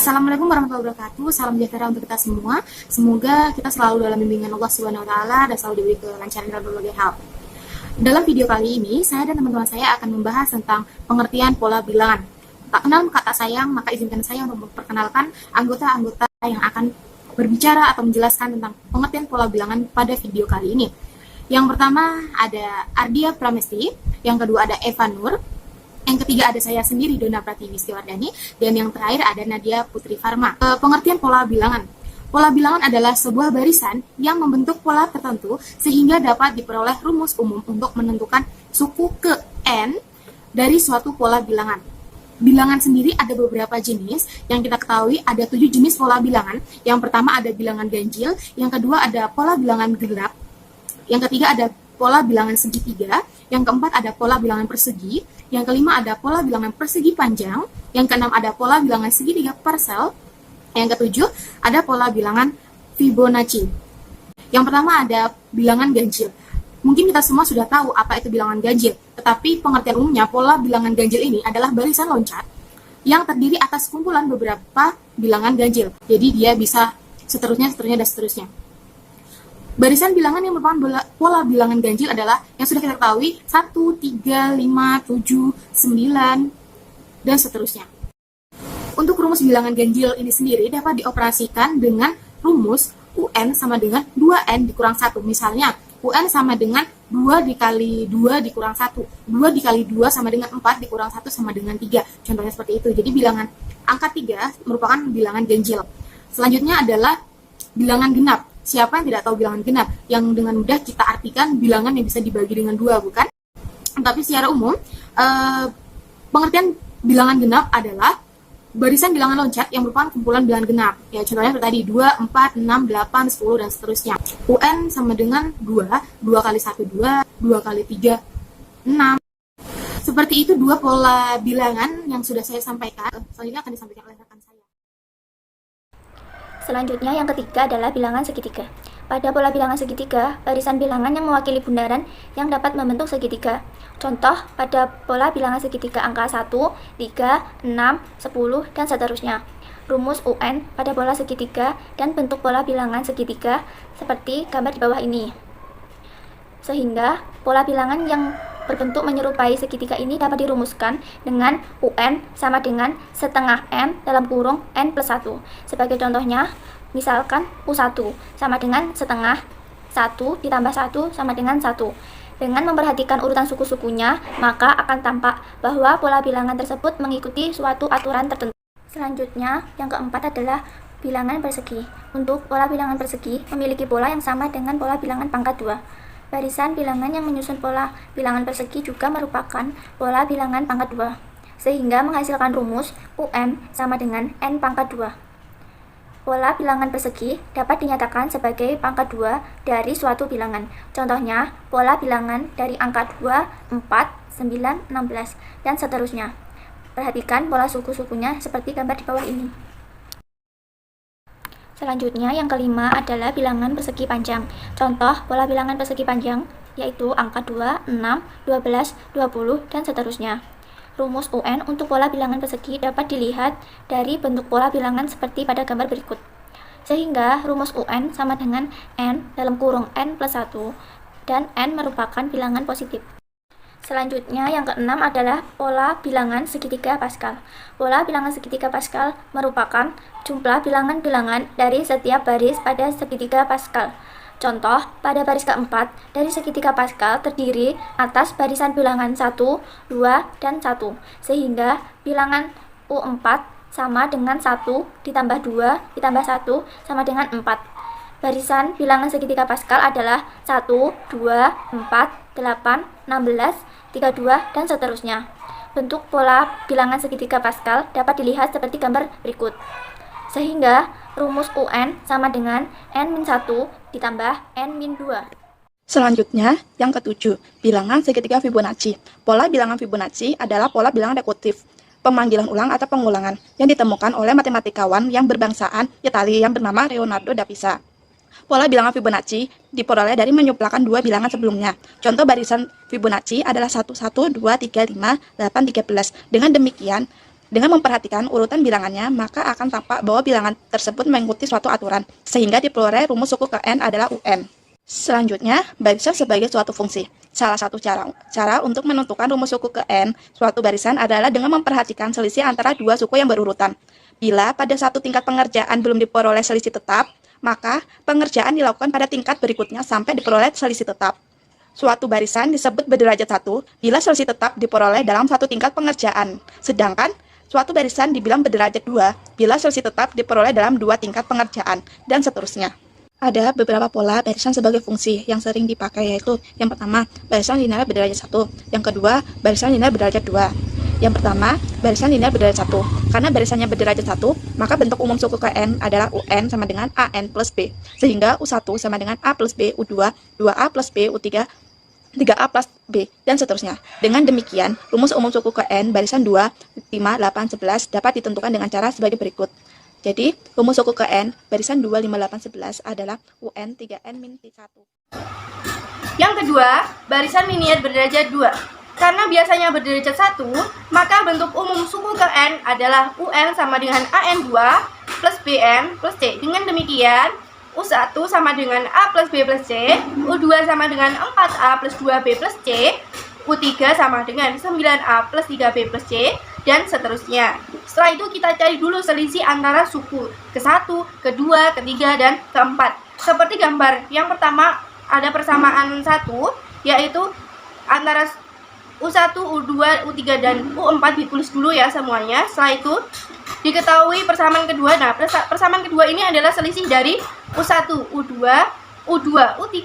Assalamualaikum warahmatullahi wabarakatuh. Salam sejahtera untuk kita semua. Semoga kita selalu dalam bimbingan Allah Subhanahu wa taala dan selalu diberi kelancaran dalam berbagai hal. Dalam video kali ini, saya dan teman-teman saya akan membahas tentang pengertian pola bilangan. Tak kenal kata sayang, maka izinkan saya untuk memperkenalkan anggota-anggota yang akan berbicara atau menjelaskan tentang pengertian pola bilangan pada video kali ini. Yang pertama ada Ardia Pramesti, yang kedua ada Eva Nur, yang ketiga ada saya sendiri, Dona Pratiwi Setiwardani, dan yang terakhir ada Nadia Putri Farma. Pengertian pola bilangan. Pola bilangan adalah sebuah barisan yang membentuk pola tertentu sehingga dapat diperoleh rumus umum untuk menentukan suku ke N dari suatu pola bilangan. Bilangan sendiri ada beberapa jenis. Yang kita ketahui ada 7 jenis pola bilangan. Yang pertama ada bilangan ganjil, yang kedua ada pola bilangan gelap, yang ketiga ada pola bilangan segitiga, yang keempat ada pola bilangan persegi, yang kelima ada pola bilangan persegi panjang, yang keenam ada pola bilangan segitiga parsel, yang ketujuh ada pola bilangan Fibonacci. Yang pertama ada bilangan ganjil. Mungkin kita semua sudah tahu apa itu bilangan ganjil, tetapi pengertian umumnya pola bilangan ganjil ini adalah barisan loncat yang terdiri atas kumpulan beberapa bilangan ganjil. Jadi dia bisa seterusnya, dan seterusnya. Barisan bilangan yang merupakan pola bilangan ganjil adalah yang sudah kita ketahui 1, 3, 5, 7, 9, dan seterusnya. Untuk rumus bilangan ganjil ini sendiri dapat dioperasikan dengan rumus UN sama dengan 2N dikurang 1. Misalnya, UN sama dengan 2 dikali 2 dikurang 1. 2 dikali 2 sama dengan 4 dikurang 1 sama dengan 3. Contohnya seperti itu. Jadi bilangan angka 3 merupakan bilangan ganjil. Selanjutnya adalah bilangan genap. Siapa yang tidak tahu bilangan genap? Yang dengan mudah kita artikan bilangan yang bisa dibagi dengan 2, bukan? Tapi secara umum, pengertian bilangan genap adalah barisan bilangan loncat yang merupakan kumpulan bilangan genap. Ya, contohnya seperti tadi 2, 4, 6, 8, 10, dan seterusnya. UN sama dengan 2, 2 kali 1, 2, 2 kali 3, 6. Seperti itu dua pola bilangan yang sudah saya sampaikan. Selanjutnya akan disampaikan oleh rekan saya. Selanjutnya yang ketiga adalah bilangan segitiga. Pada pola bilangan segitiga, barisan bilangan yang mewakili bundaran yang dapat membentuk segitiga. Contoh pada pola bilangan segitiga angka 1, 3, 6, 10, dan seterusnya. Rumus UN pada pola segitiga dan bentuk pola bilangan segitiga seperti gambar di bawah ini. Sehingga pola bilangan yang berbentuk menyerupai segitiga ini dapat dirumuskan dengan UN sama dengan setengah N dalam kurung N plus 1. Sebagai contohnya, misalkan U1 sama dengan setengah 1 ditambah 1 sama dengan 1. Dengan memperhatikan urutan suku-sukunya, maka akan tampak bahwa pola bilangan tersebut mengikuti suatu aturan tertentu. Selanjutnya, yang keempat adalah bilangan persegi. Untuk pola bilangan persegi memiliki pola yang sama dengan pola bilangan pangkat 2. Barisan bilangan yang menyusun pola bilangan persegi juga merupakan pola bilangan pangkat 2, sehingga menghasilkan rumus UN sama dengan N pangkat 2. Pola bilangan persegi dapat dinyatakan sebagai pangkat 2 dari suatu bilangan. Contohnya, pola bilangan dari angka 2, 4, 9, 16, dan seterusnya. Perhatikan pola suku-sukunya seperti gambar di bawah ini. Selanjutnya, yang kelima adalah bilangan persegi panjang. Contoh pola bilangan persegi panjang yaitu angka 2, 6, 12, 20, dan seterusnya. Rumus UN untuk pola bilangan persegi dapat dilihat dari bentuk pola bilangan seperti pada gambar berikut. Sehingga rumus UN sama dengan N dalam kurung N plus 1 dan N merupakan bilangan positif. Selanjutnya yang keenam adalah pola bilangan segitiga Pascal. Pola bilangan segitiga Pascal merupakan jumlah bilangan-bilangan dari setiap baris pada segitiga Pascal. Contoh, pada baris keempat dari segitiga Pascal terdiri atas barisan bilangan 1, 2, dan 1. Sehingga bilangan U4 sama dengan 1 ditambah 2 ditambah 1 sama dengan 4. Barisan bilangan segitiga Pascal adalah 1, 2, 4, 8, 16, 32, dan seterusnya. Bentuk pola bilangan segitiga Pascal dapat dilihat seperti gambar berikut. Sehingga rumus UN sama dengan N-1 ditambah N-2. Selanjutnya, yang ketujuh, bilangan segitiga Fibonacci. Pola bilangan Fibonacci adalah pola bilangan rekursif, pemanggilan ulang atau pengulangan, yang ditemukan oleh matematikawan yang berbangsaan Italia yang bernama Leonardo da Pisa. Pola bilangan Fibonacci diperoleh dari menyuplahkan dua bilangan sebelumnya. Contoh barisan Fibonacci adalah 1, 1, 2, 3, 5, 8, 13. Dengan demikian, Dengan memperhatikan urutan bilangannya, maka akan tampak bahwa bilangan tersebut mengikuti suatu aturan, sehingga diperoleh rumus suku ke n adalah UN. Selanjutnya, barisan sebagai suatu fungsi. Salah satu cara untuk menentukan rumus suku ke n suatu barisan adalah dengan memperhatikan selisih antara dua suku yang berurutan. Bila pada satu tingkat pengerjaan belum diperoleh selisih tetap, maka pengerjaan dilakukan pada tingkat berikutnya sampai diperoleh selisih tetap. Suatu barisan disebut berderajat 1 bila selisih tetap diperoleh dalam satu tingkat pengerjaan. Sedangkan suatu barisan dibilang berderajat 2 bila selisih tetap diperoleh dalam dua tingkat pengerjaan, dan seterusnya. Ada beberapa pola barisan sebagai fungsi yang sering dipakai, yaitu yang pertama, barisan linear berderajat 1, yang kedua, barisan linear berderajat 2. Yang pertama, barisan linear berderajat 1. Karena barisannya berderajat 1, maka bentuk umum suku ke n adalah UN sama dengan AN plus B. Sehingga U1 sama dengan A plus B, U2, 2A plus B, U3, 3A plus B, dan seterusnya. Dengan demikian, rumus umum suku ke n barisan 2, 5, 8, 11 dapat ditentukan dengan cara sebagai berikut. Jadi, rumus suku ke n barisan 2, 5, 8, 11 adalah UN 3N-1. Yang kedua, barisan linear berderajat 2. Karena biasanya berderajat 1, maka bentuk umum suku ke n adalah UN sama dengan AN2 plus BN plus C. Dengan demikian, U1 sama dengan A plus B plus C, U2 sama dengan 4A plus 2B plus C, U3 sama dengan 9A plus 3B plus C, dan seterusnya. Setelah itu kita cari dulu selisih antara suku ke-1, ke-2, ke-3, dan ke-4. Seperti gambar yang pertama ada persamaan 1, yaitu antara U1, U2, U3, dan U4 ditulis dulu ya semuanya. Setelah itu diketahui persamaan kedua. Nah, persamaan kedua ini adalah selisih dari U1, U2, U2, U3,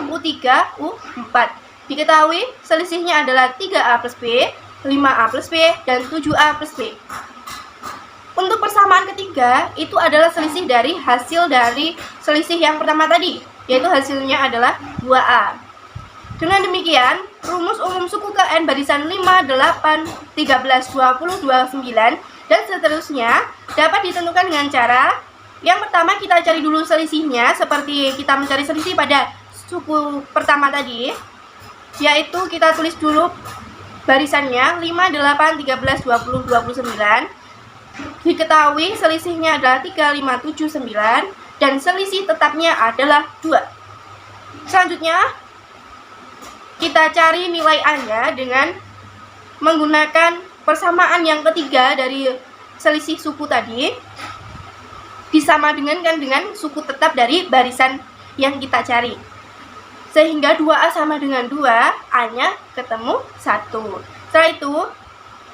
U3, U4. Diketahui selisihnya adalah 3A plus B, 5A plus B, dan 7A plus B. Untuk persamaan ketiga, itu adalah selisih dari hasil dari selisih yang pertama tadi, yaitu hasilnya adalah 2A. Dengan demikian, rumus umum suku ke n barisan 5, 8, 13, 20, 29, dan seterusnya dapat ditentukan dengan cara yang pertama kita cari dulu selisihnya, seperti kita mencari selisih pada suku pertama tadi, yaitu kita tulis dulu barisannya 5, 8, 13, 20, 29. Diketahui selisihnya adalah 3, 5, 7, 9, dan selisih tetapnya adalah 2. Selanjutnya, kita cari nilai A-nya dengan menggunakan persamaan yang ketiga dari selisih suku tadi, disama dengan suku tetap dari barisan yang kita cari. Sehingga 2A sama dengan 2, A-nya ketemu 1. Setelah itu,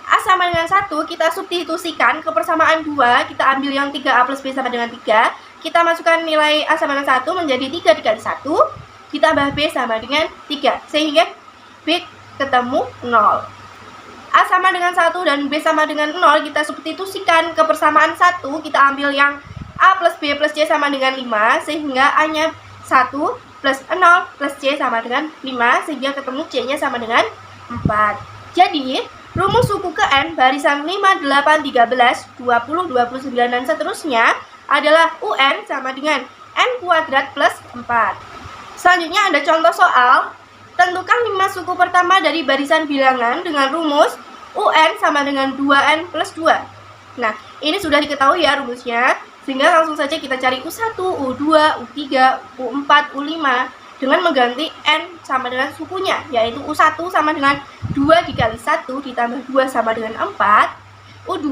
A sama dengan 1, kita substitusikan ke persamaan 2, kita ambil yang 3A plus B sama dengan 3, kita masukkan nilai A sama dengan 1 menjadi 3 dikali 1, ditambah B sama dengan 3, sehingga B ketemu 0. A sama dengan 1 dan B sama dengan 0, kita substitusikan ke persamaan 1, kita ambil yang A plus B plus C sama dengan 5, sehingga A-nya 1 plus 0 plus C sama dengan 5, sehingga ketemu C-nya sama dengan 4. Jadi, rumus suku ke n barisan 5, 8, 13, 20, 29, dan seterusnya adalah UN sama dengan n kuadrat plus 4. Selanjutnya ada contoh soal. Tentukan 5 suku pertama dari barisan bilangan dengan rumus UN sama dengan 2N plus 2. Nah, ini sudah diketahui ya rumusnya. Sehingga langsung saja kita cari U1, U2, U3, U4, U5 dengan mengganti N sama dengan sukunya, yaitu U1 sama dengan 2 dikali 1 ditambah 2 sama dengan 4, U2,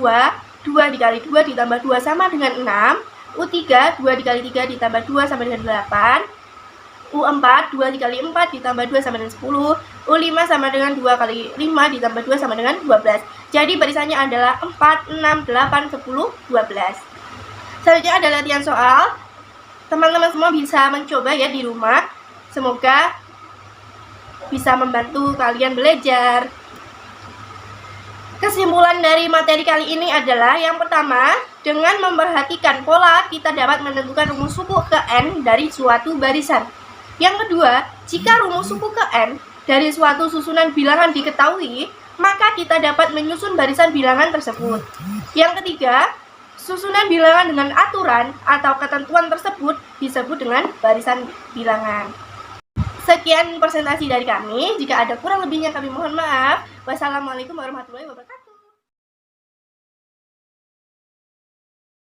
2 dikali 2 ditambah 2 sama dengan 6, U3, 2 dikali 3 ditambah 2 sama dengan 8, U4, 2 dikali 4 ditambah 2 sama dengan 10, U5 sama dengan 2 kali 5 ditambah 2 sama dengan 12. Jadi barisannya adalah 4, 6, 8, 10, 12. Selanjutnya ada latihan soal. Teman-teman semua bisa mencoba ya di rumah. Semoga bisa membantu kalian belajar. Kesimpulan dari materi kali ini adalah yang pertama, dengan memperhatikan pola kita dapat menentukan rumus suku ke n dari suatu barisan. Yang kedua, jika rumus suku ke n dari suatu susunan bilangan diketahui, maka kita dapat menyusun barisan bilangan tersebut. Yang ketiga, susunan bilangan dengan aturan atau ketentuan tersebut disebut dengan barisan bilangan. Sekian presentasi dari kami. Jika ada kurang lebihnya kami mohon maaf. Wassalamualaikum warahmatullahi wabarakatuh.